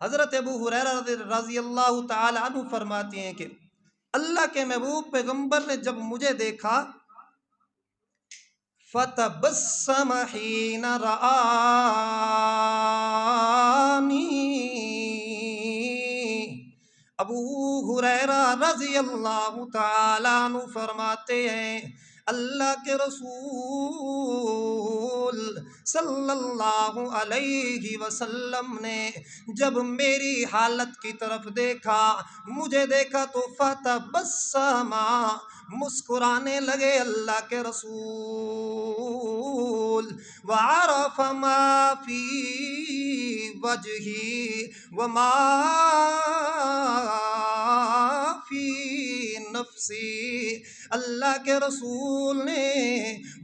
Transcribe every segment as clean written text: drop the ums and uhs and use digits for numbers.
حضرت ابو ہریرہ رضی اللہ تعالی عنہ فرماتے ہیں کہ اللہ کے محبوب پیغمبر نے جب مجھے دیکھا فتبسم حین رآنی، ابو ہریرہ رضی اللہ تعالیٰ عنہ فرماتے ہیں اللہ کے رسول صلی اللہ علیہ وسلم نے جب میری حالت کی طرف دیکھا، مجھے دیکھا تو فتبسم، مسکرانے لگے اللہ کے رسول، وعرف ما فی وجہی وما فی نفسی، اللہ کے رسول نے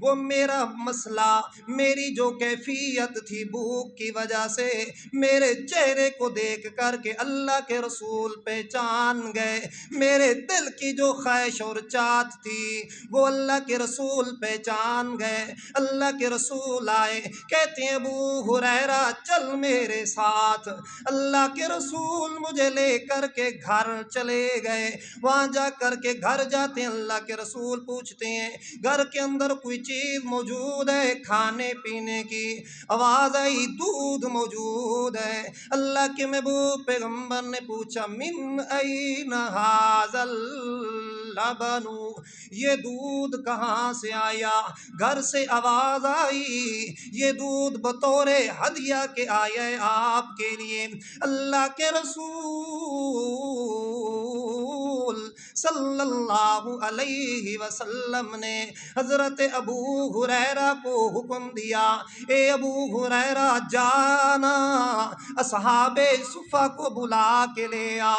وہ میرا مسئلہ، میری جو کیفیت تھی بھوک کی وجہ سے، میرے چہرے کو دیکھ کر کے اللہ کے رسول پہچان گئے، میرے دل کی جو خواہش اور چاہت تھی وہ اللہ کے رسول پہچان گئے۔ اللہ کے رسول آئے، کہتے ہیں ابو ہریرہ چل میرے ساتھ۔ اللہ کے رسول مجھے لے کر کے گھر چلے گئے، وہاں جا کر کے گھر جاتے ہیں، اللہ کے رسول پوچھتے ہیں گھر کے اندر کوئی چیز موجود ہے کھانے پینے کی؟ آواز آئی دودھ موجود ہے۔ اللہ کے محبوب پیغمبر نے پوچھا من این ھذا اللبن، یہ دودھ کہاں سے آیا؟ گھر سے آواز آئی یہ دودھ بطور ہدیہ کے آیا ہے آپ کے لیے۔ اللہ کے رسول صلی اللہ علیہ وسلم نے حضرت ابو ہریرہ کو حکم دیا، اے ابو ہریرہ جانا اصحاب صفہ کو بلا کے لے آ،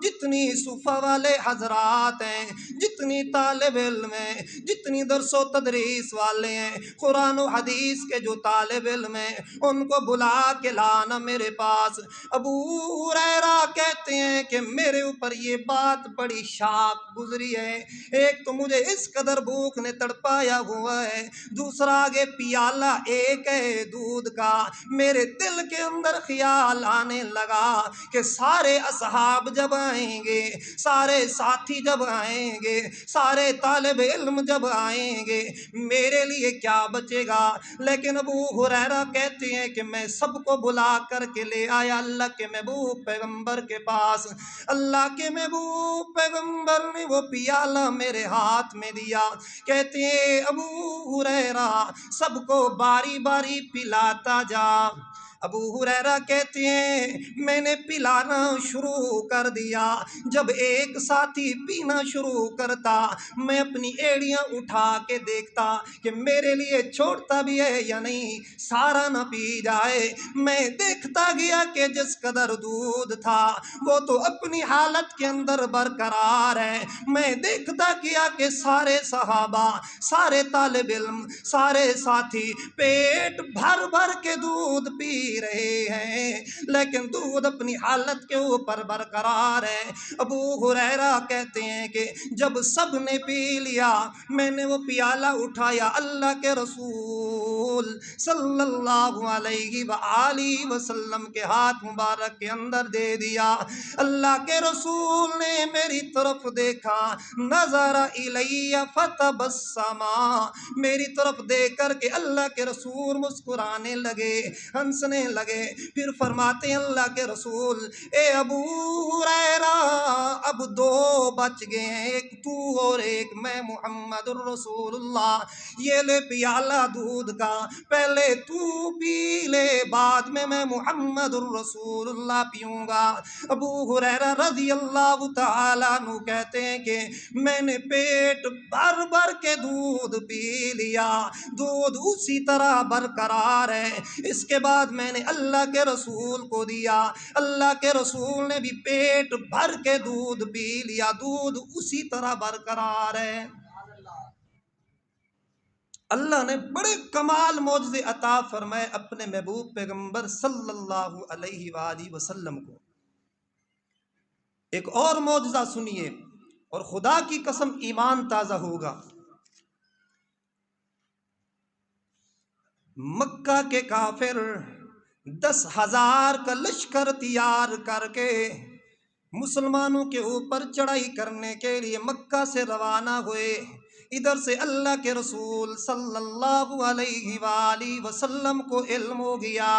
جتنی صفہ والے حضرات ہیں، جتنی طالب علم ہیں، جتنی درس و تدریس والے ہیں، قرآن و حدیث کے جو طالب علم ہیں، ان کو بلا کے لانا میرے پاس۔ ابو ہریرہ کہتے ہیں کہ میرے اوپر یہ بات بڑی شاق گزری ہے، ایک تو مجھے اس قدر بھوک نے تڑپایا ہوا ہے، دوسرا آگے پیالہ ایک ہے دودھ کا، میرے دل کے اندر خیال آنے لگا کہ سارے اصحاب جب آئیں گے، سارے ساتھی جب آئیں گے، سارے طالب علم جب آئیں گے، میرے لیے کیا بچے گا؟ لیکن ابو ہریرہ کہتے ہیں کہ میں سب کو بلا کر کے لے آیا اللہ کے محبوب پیغمبر کے پاس۔ اللہ کے محبوب پیغمبر نے وہ پیالہ میرے ہاتھ میں دیا، کہتے ہیں ابو ہریرہ سب کو باری باری پلاتا جا۔ ابو ہریرہ کہتے ہیں میں نے پلانا شروع کر دیا، جب ایک ساتھی پینا شروع کرتا میں اپنی ایڑیاں اٹھا کے دیکھتا کہ میرے لیے چھوڑتا بھی ہے یا نہیں، سارا نہ پی جائے۔ میں دیکھتا گیا کہ جس قدر دودھ تھا وہ تو اپنی حالت کے اندر برقرار ہے، میں دیکھتا گیا کہ سارے صحابہ، سارے طالب علم، سارے ساتھی پیٹ بھر بھر کے دودھ پی رہے ہیں، لیکن دودھ اپنی حالت کے اوپر برقرار ہے۔ ابو ہریرہ کہتے ہیں کہ جب سب نے پی لیا میں نے وہ پیالہ اٹھایا، اللہ کے رسول صلی اللہ علیہ وآلہ وسلم کے ہاتھ مبارک کے اندر دے دیا۔ اللہ کے رسول نے میری طرف دیکھا، نظر الی فتبسم، میری طرف دیکھ کر کے اللہ کے رسول مسکرانے لگے، ہنسنے لگے، پھر فرماتے ہیں اللہ کے رسول اے ابو ہریرہ اب دو بچ گئے ہیں، ایک تو اور ایک میں محمد الرسول اللہ، یہ لے پیالہ دودھ کا، پہلے تو پی لے بعد میں محمد الرسول اللہ پیوں گا۔ ابو ہریرہ رضی اللہ تعالیٰ عنہ کہتے ہیں کہ میں نے پیٹ بھر بھر کے دودھ پی لیا، دودھ اسی طرح برقرار ہے۔ اس کے بعد میں نے اللہ کے رسول کو دیا، اللہ کے رسول نے بھی پیٹ بھر کے دودھ پی لیا، دودھ اسی طرح برقرار ہے۔ اللہ نے بڑے کمال معجزے عطا فرمائے اپنے محبوب پیغمبر صلی اللہ علیہ وآلہ وسلم کو۔ ایک اور معجزہ سنیے اور خدا کی قسم ایمان تازہ ہوگا۔ مکہ کے کافر 10,000 کا لشکر تیار کر کے مسلمانوں کے اوپر چڑھائی کرنے کے لیے مکہ سے روانہ ہوئے۔ ادھر سے اللہ کے رسول صلی اللہ علیہ وآلہ وسلم کو علم ہو گیا،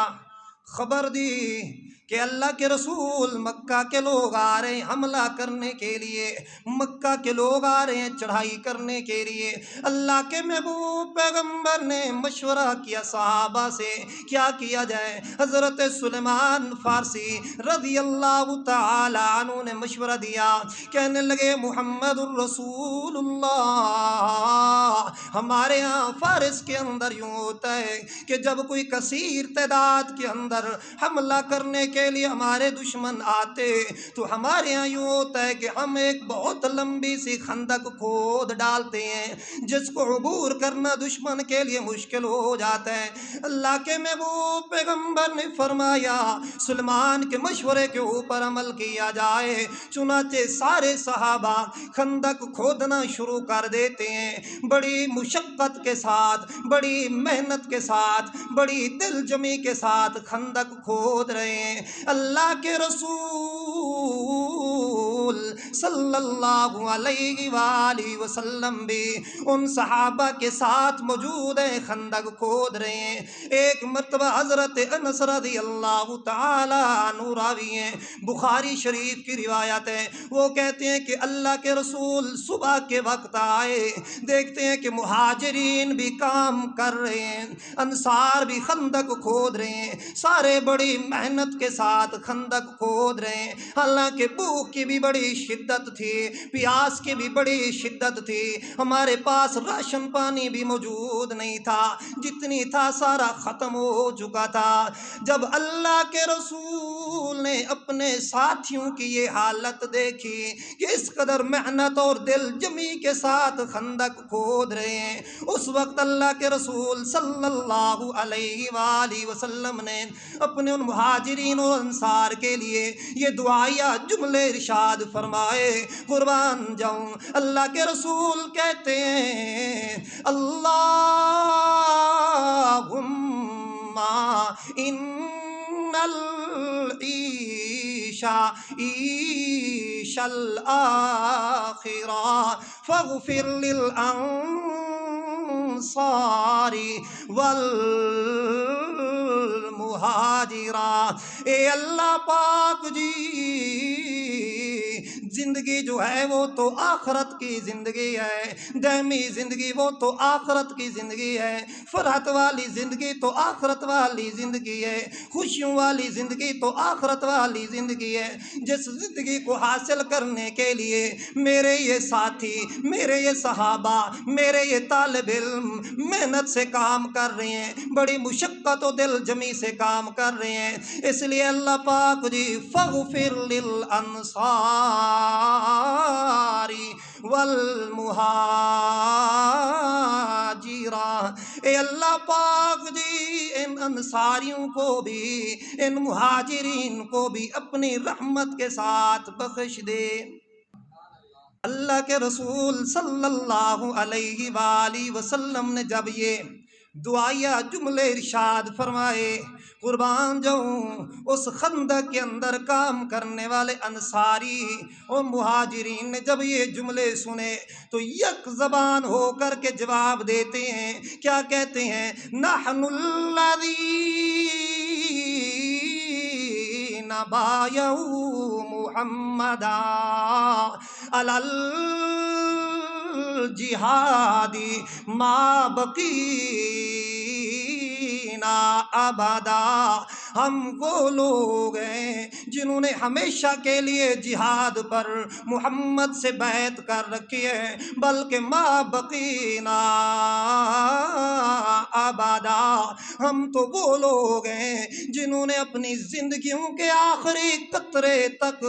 خبر دی کہ اللہ کے رسول مکہ کے لوگ آ رہے ہیں حملہ کرنے کے لیے، مکہ کے لوگ آ رہے ہیں چڑھائی کرنے کے لیے۔ اللہ کے محبوب پیغمبر نے مشورہ کیا صحابہ سے کیا کیا جائے۔ حضرت سلیمان فارسی رضی اللہ تعالی عنہ نے مشورہ دیا، کہنے لگے محمد الرسول اللہ، ہمارے ہاں فارس کے اندر یوں ہوتا ہے کہ جب کوئی کثیر تعداد کے اندر حملہ کرنے کے لیے ہمارے دشمن آتے تو ہمارے ہاں یوں ہوتا ہے کہ ہم ایک بہت لمبی سی خندق کھود ڈالتے ہیں جس کو عبور کرنا دشمن کے لیے مشکل ہو جاتا ہے۔ اللہ کے محبوب پیغمبر نے فرمایا سلیمان کے مشورے کے اوپر عمل کیا جائے۔ چنانچہ سارے صحابہ خندق کھودنا شروع کر دیتے ہیں، بڑی مشقت کے ساتھ، بڑی محنت کے ساتھ، بڑی دل جمی کے ساتھ خندق کھود رہے ہیں۔ اللہ کے رسول صلی اللہ علیہ وآلہ وسلم بھی ان صحابہ کے ساتھ موجود ہیں، خندق کھود رہے ہیں۔ ایک مرتبہ حضرت انس رضی اللہ تعالی عنہ راوی ہیں، بخاری شریف کی روایت ہے، وہ کہتے ہیں کہ اللہ کے رسول صبح کے وقت آئے، دیکھتے ہیں کہ مہاجرین بھی کام کر رہے ہیں، انصار بھی خندق کھود رہے ہیں، سارے بڑی محنت کے ساتھ خندق کھود رہے ہیں۔ حالانکہ بھوک کی بھی بڑی شدت تھی، پیاس کی بھی بڑی شدت تھی، ہمارے پاس راشن پانی بھی موجود نہیں تھا، جتنی تھا سارا ختم ہو چکا تھا۔ جب اللہ کے رسول نے اپنے ساتھیوں کی یہ حالت دیکھی کہ اس قدر محنت اور دل جمی کے ساتھ خندق کھود رہے ہیں، اس وقت اللہ کے رسول صلی اللہ علیہ وآلہ وسلم نے اپنے ان مہاجرین اور انصار کے لیے یہ دعائیہ جملے ارشاد فرمائے، قربان جاؤں۔ اللہ کے رسول کہتے ہیں اللہم ان العیش عیش الآخرہ فاغفر للانصار والمہاجرہ۔ اے اللہ پاک جی، زندگی جو ہے وہ تو آخرت کی زندگی ہے، دائمی زندگی وہ تو آخرت کی زندگی ہے، فرحت والی زندگی تو آخرت والی زندگی ہے، خوشیوں والی زندگی تو آخرت والی زندگی ہے۔ جس زندگی کو حاصل کرنے کے لیے میرے یہ ساتھی، میرے یہ صحابہ، میرے یہ طالب علم محنت سے کام کر رہے ہیں، بڑی مشقت و دل جمی سے کام کر رہے ہیں، اس لیے اللہ پاک جی فاغفر للانصار والمہاجرہ۔ اے اللہ پاک جی ان انصاریوں کو بھی، ان مہاجرین کو بھی اپنی رحمت کے ساتھ بخش دے۔ اللہ کے رسول صلی اللہ علیہ وآلہ وسلم نے جب یہ دعائیہ جملے ارشاد فرمائے، قربان جاؤں، اس خندق کے اندر کام کرنے والے انصاری اور مہاجرین نے جب یہ جملے سنے تو یک زبان ہو کر کے جواب دیتے ہیں، کیا کہتے ہیں؟ نحن الذین بایعوا محمدا علی الجہاد ما بقینا ابدا۔ ہم وہ لوگ ہیں جنہوں نے ہمیشہ کے لیے جہاد پر محمد سے بیعت کر رکھی ہے، بلکہ ما بقینا ابدا، ہم تو وہ لوگ ہیں جنہوں نے اپنی زندگیوں کے آخری قطرے تک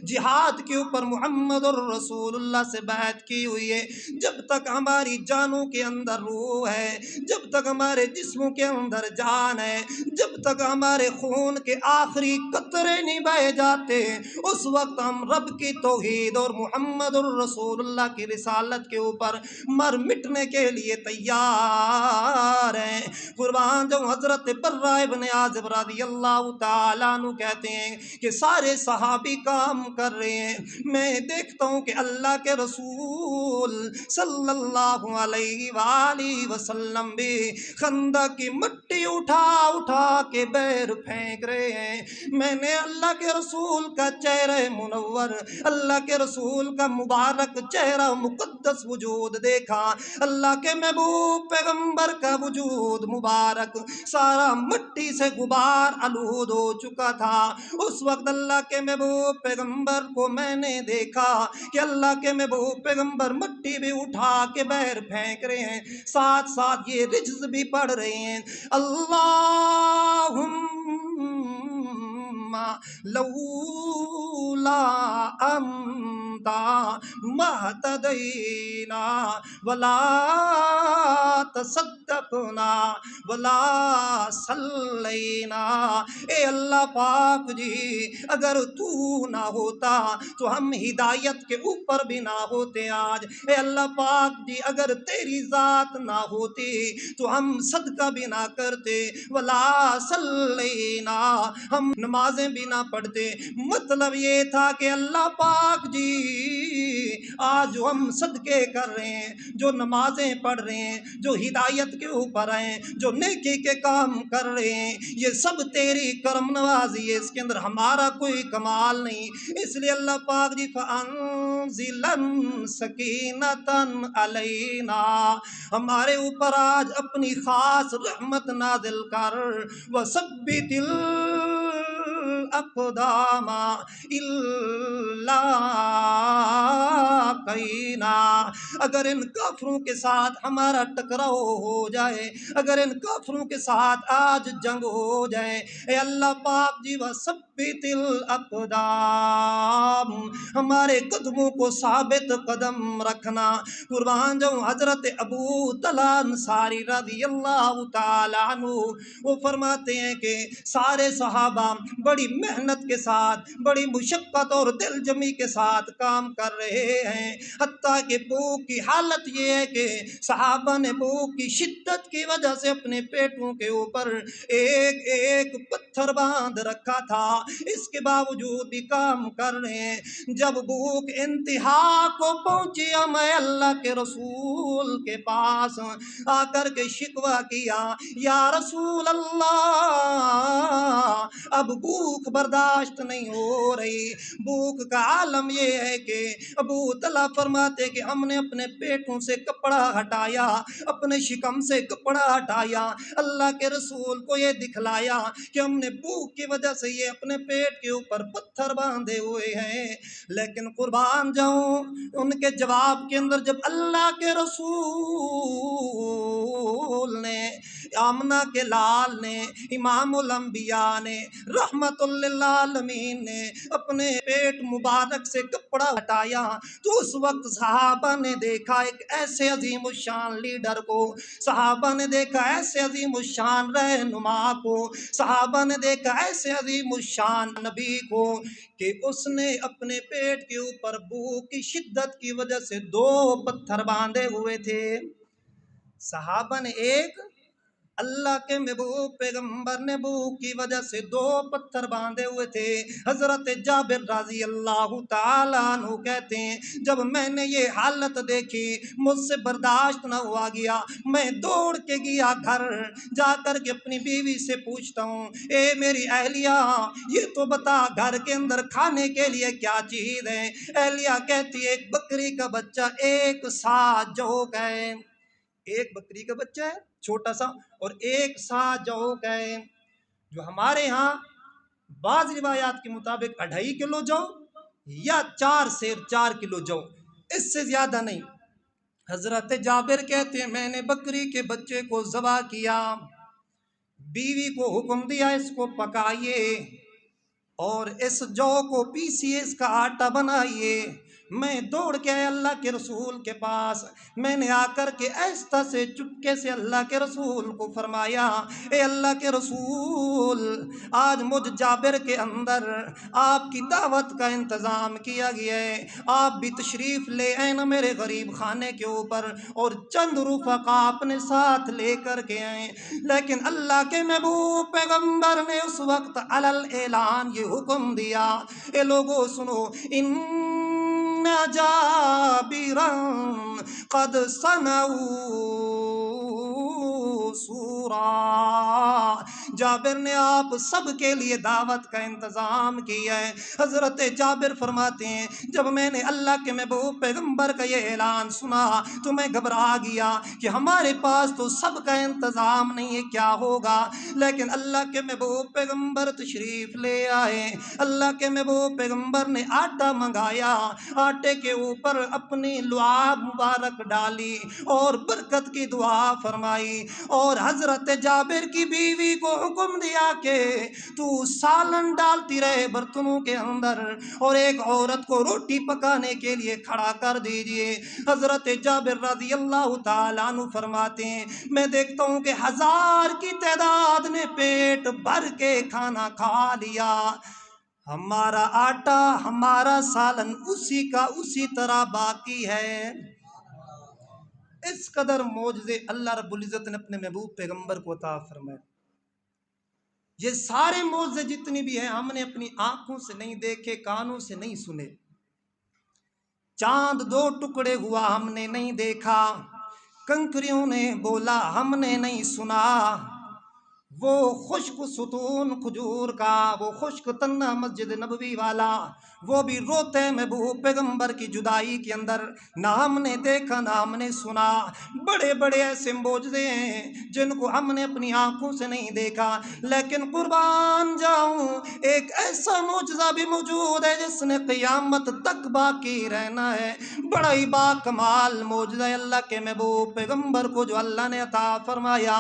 جہاد کے اوپر محمد الرسول اللہ سے بیعت کی ہوئی ہے۔ جب تک ہماری جانوں کے اندر روح ہے، جب تک ہمارے جسموں کے اندر جان ہے، جب تک ہمارے خون کے آخری قطرے نہیں بہہ لے جاتے، اس وقت ہم رب کی توحید اور محمد الرسول اللہ کی رسالت کے اوپر مر مٹنے کے لیے تیار ہیں۔ قربان جو حضرت برہ ابن عازب رضی اللہ تعالیٰ عنہ کہتے ہیں کہ سارے صحابی کام کر رہے ہیں، میں دیکھتا ہوں کہ اللہ کے رسول صلی اللہ علیہ وآلہ وسلم بھی خندق کی مٹی اٹھا اٹھا کے بیر پھینک رہے ہیں۔ میں نے اللہ کے رسول کا چہرہ منور، اللہ کے رسول کا مبارک چہرہ مقدس وجود دیکھا، اللہ کے محبوب پیغمبر کا وجود مبارک سارا مٹی سے غبار آلود ہو چکا تھا۔ اس وقت اللہ کے محبوب پیغمبر کو میں نے دیکھا کہ اللہ کے محبوب پیغمبر مٹی بھی اٹھا کے بہر پھینک رہے ہیں، ساتھ ساتھ یہ رجز بھی پڑھ رہے ہیں، اللہم لولا انت مہتدینا ولا تصدقنا ولا صلینا۔ اے اللہ پاک جی، اگر تو نہ ہوتا تو ہم ہدایت کے اوپر بھی نہ ہوتے آج۔ اے اللہ پاک جی، اگر تیری ذات نہ ہوتی تو ہم صدقہ بھی نہ کرتے، ولا صلینا، ہم نمازیں بھی نہ پڑھتے۔ مطلب یہ تھا کہ اللہ پاک جی، آج جو ہم صدقے کر رہے ہیں، جو نمازیں پڑھ رہے ہیں، جو ہدایت کے اوپر ہیں، جو نیکی کے کام کر رہے ہیں، یہ سب تیری کرم نوازی ہے، اس کے اندر ہمارا کوئی کمال نہیں۔ اس لیے اللہ پاک جی فَأَنزِلَن سَکِینَةً عَلَيْنَا، ہمارے اوپر آج اپنی خاص رحمت نازل کر، وَثَبِّتِ الْأَقْدَامَ إِلَّا قَيْنَا، اگر ان کافروں کے ساتھ ہمارا ٹکراؤ ہو جائے، اگر ان کافروں کے ساتھ آج جنگ ہو جائے، اے اللہ پاک جی وثبت الاقدام، ہمارے قدموں کو ثابت قدم رکھنا۔ قربان جاؤں حضرت ابو طلحہ انصاری رضی اللہ تعالیٰ عنہ، وہ فرماتے ہیں کہ سارے صحابہ بڑی محنت کے ساتھ، بڑی مشقت اور دل جمی کے ساتھ کام کر رہے ہیں، حتیٰ کہ بھوک کی حالت یہ ہے کہ صحابہ نے بھوک کی شدت کی وجہ سے اپنے پیٹوں کے اوپر ایک ایک پتھر باندھ رکھا تھا، اس کے باوجود بھی کام کر رہے ہیں۔ جب بھوک انتہا کو پہنچی، میں اللہ کے رسول کے پاس آ کر کے شکوہ کیا، یا رسول اللہ، اب بھوک برداشت نہیں ہو رہی۔ بھوک کا عالم یہ ہے کہ ابو طلحہ فرماتے کہ ہم نے اپنے پیٹوں سے کپڑا ہٹایا، اپنے شکم سے کپڑا ہٹایا، اللہ کے رسول کو یہ دکھلایا کہ ہم نے بھوک کی وجہ سے یہ اپنے پیٹ کے اوپر پتھر باندھے ہوئے ہیں، لیکن قربان جاؤں ان کے جواب کے اندر جب اللہ کے رسول نے، آمنہ کے لال نے، امام الانبیاء نے، رحمت للعالمین نے اپنے پیٹ مبارک سے کپڑا ہٹایا، تو اس وقت صحابہ نے دیکھا ایک ایسے عظیم الشان لیڈر کو، صحابہ نے دیکھا ایسے عظیم الشان رہنما کو، صحابہ نے دیکھا ایسے عظیم الشان نبی کو کہ اس نے اپنے پیٹ کے اوپر بھوک کی شدت کی وجہ سے 2 پتھر باندھے ہوئے تھے۔ صحابہ نے ایک، اللہ کے محبوب پیغمبر نے بھوک کی وجہ سے 2 پتھر باندھے ہوئے تھے۔ حضرت جابر رضی اللہ تعالیٰ عنہ کہتے ہیں جب میں نے یہ حالت دیکھی مجھ سے برداشت نہ ہوا گیا، میں دوڑ کے گیا گھر، جا کر کے اپنی بیوی سے پوچھتا ہوں، اے میری اہلیہ یہ تو بتا گھر کے اندر کھانے کے لیے کیا چیز ہے؟ اہلیہ کہتی ہے ایک بکری کا بچہ 1 سا جو ہے، ایک بکری کا بچہ ہے چھوٹا سا، اور 1 سا جو ہے، جو ہمارے ہاں بعض روایات کے مطابق 2.5 کلو جو یا 4 سیر 4 کلو جو، اس سے زیادہ نہیں۔ حضرت جابر کہتے ہیں میں نے بکری کے بچے کو ذبح کیا، بیوی کو حکم دیا اس کو پکائیے اور اس جو کو پیسیے، اس کا آٹا بنائیے، میں دوڑ کے آئے اللہ کے رسول کے پاس، میں نے آ کر کے ایسا سے چپکے سے اللہ کے رسول کو فرمایا، اے اللہ کے رسول، آج مجھ جابر کے اندر آپ کی دعوت کا انتظام کیا گیا ہے، آپ بھی تشریف لے آئے نا میرے غریب خانے کے اوپر، اور چند رفقا اپنے ساتھ لے کر کے آئے، لیکن اللہ کے محبوب پیغمبر نے اس وقت علل اعلان یہ حکم دیا، اے لوگوں سنو، ان جابرا قد صنعوا سورا، جابر نے آپ سب کے لیے دعوت کا انتظام کیا ہے۔ حضرت جابر فرماتے ہیں جب میں نے اللہ کے محبوب پیغمبر کا یہ اعلان سنا تو میں گھبرا گیا کہ ہمارے پاس تو سب کا انتظام نہیں ہے، کیا ہوگا، لیکن اللہ کے محبوب پیغمبر تشریف لے آئے، اللہ کے محبوب پیغمبر نے آٹا منگایا، آٹے کے اوپر اپنی لعاب مبارک ڈالی اور برکت کی دعا فرمائی، اور حضرت جابر کی بیوی کو حکم دیا کہ تو سالن ڈالتی رہے برتنوں کے اندر، اور ایک عورت کو روٹی پکانے کے لیے کھڑا کر دیجئے۔ حضرت جابر رضی اللہ تعالیٰ عنہ فرماتے ہیں میں دیکھتا ہوں کہ 1000 کی تعداد نے پیٹ بھر کے کھانا کھا لیا، ہمارا آٹا ہمارا سالن اسی کا اسی طرح باقی ہے۔ اس قدر معجزے اللہ رب العزت نے اپنے محبوب پیغمبر کو عطا فرمائے۔ یہ سارے معجزے جتنی بھی ہیں ہم نے اپنی آنکھوں سے نہیں دیکھے، کانوں سے نہیں سنے۔ چاند 2 ٹکڑے ہوا ہم نے نہیں دیکھا، کنکریوں نے بولا ہم نے نہیں سنا، وہ خشک ستون کھجور کا، وہ خشک تنہ مسجد نبوی والا، وہ بھی روتے محبوب پیغمبر کی جدائی کے اندر، نہ ہم نے دیکھا نہ ہم نے سنا۔ بڑے بڑے ایسے معجزے ہیں جن کو ہم نے اپنی آنکھوں سے نہیں دیکھا، لیکن قربان جاؤں ایک ایسا معجزہ بھی موجود ہے جس نے قیامت تک باقی رہنا ہے۔ بڑا ہی با کمال معجزہ اللہ کے محبوب پیغمبر کو جو اللہ نے عطا فرمایا،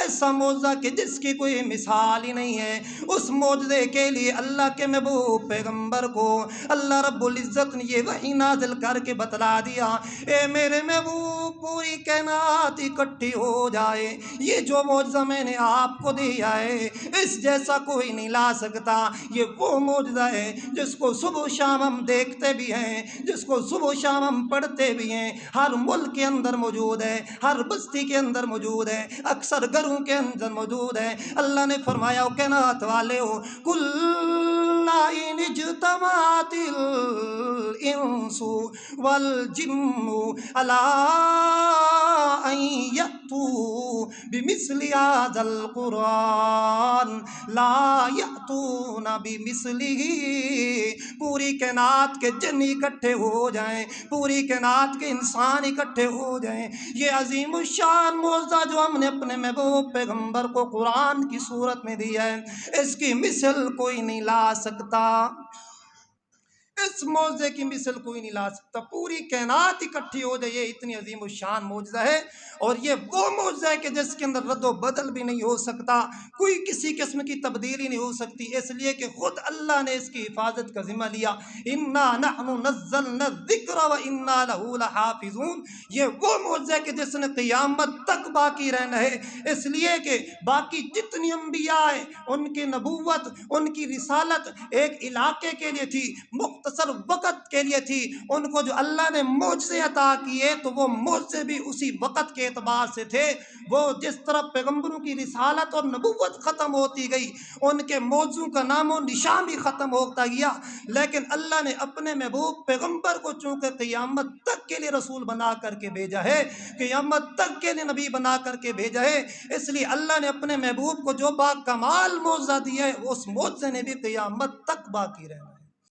ایسا معجزہ کہ جس کی کوئی مثال ہی نہیں ہے۔ اس معجزے کے لیے اللہ کے محبوب پیغمبر کو اللہ رب العزت نے یہ وحی نازل کر کے بتلا دیا، اے میرے محبوب پوری کائنات اکٹھی ہو جائے، یہ جو معجزہ میں نے آپ کو دیا ہے اس جیسا کوئی نہیں لا سکتا۔ یہ وہ معجزہ ہے جس کو صبح و شام ہم دیکھتے بھی ہیں، جس کو صبح و شام ہم پڑھتے بھی ہیں، ہر ملک کے اندر موجود ہے، ہر بستی کے اندر موجود ہے، اکثر گھروں کے اندر موجود ہے۔ اللہ نے فرمایا کائنات والے ہو، کل ان اجتمعت الانس والجن علی ان یأتوا بمثل ھذا القرآن لا یأتون بمثلہ، پوری کائنات کے جن اکٹھے ہو جائیں، پوری کائنات کے انسان اکٹھے ہو جائیں، یہ عظیم الشان معجزہ جو ہم نے اپنے محبوب پیغمبر کو قرآن کی صورت میں دیا ہے، اس کی مثل کوئی نہیں لا سکتا، اس معجزے کی مثل کوئی نہیں لا سکتا۔ پوری کائنات اکٹھی ہو جائے، یہ اتنی عظیم الشان معجزہ ہے، اور یہ وہ معجزہ ہے کہ جس کے اندر رد و بدل بھی نہیں ہو سکتا، کوئی کسی قسم کی تبدیلی نہیں ہو سکتی، اس لیے کہ خود اللہ نے اس کی حفاظت کا ذمہ لیا، انا نحن نزلنا الذکر وانا لہ لحافظون۔ یہ وہ معجزہ ہے کہ جس نے قیامت تک باقی رہنا ہے، اس لیے کہ باقی جتنی انبیاء ہیں ان کی نبوت، ان کی رسالت ایک علاقے کے لیے تھی، مختصر وقت کے لیے تھی، ان کو جو اللہ نے معجزے عطا کیے تو وہ معجزے بھی اسی وقت کے اعتبار سے تھے۔ وہ جس طرح پیغمبروں کی رسالت اور نبوت ختم ہوتی گئی، ان کے معجزوں کا نام و نشان بھی ختم ہوتا گیا، لیکن اللہ نے اپنے محبوب پیغمبر کو چونکہ قیامت تک کے لیے رسول بنا کر کے بھیجا ہے، قیامت تک کے لیے نبی بنا کر کے بھیجا ہے، اس لیے اللہ نے اپنے محبوب کو جو با کمال معجزہ دیا ہے اس معجزے نے بھی قیامت تک باقی رہنا ہے۔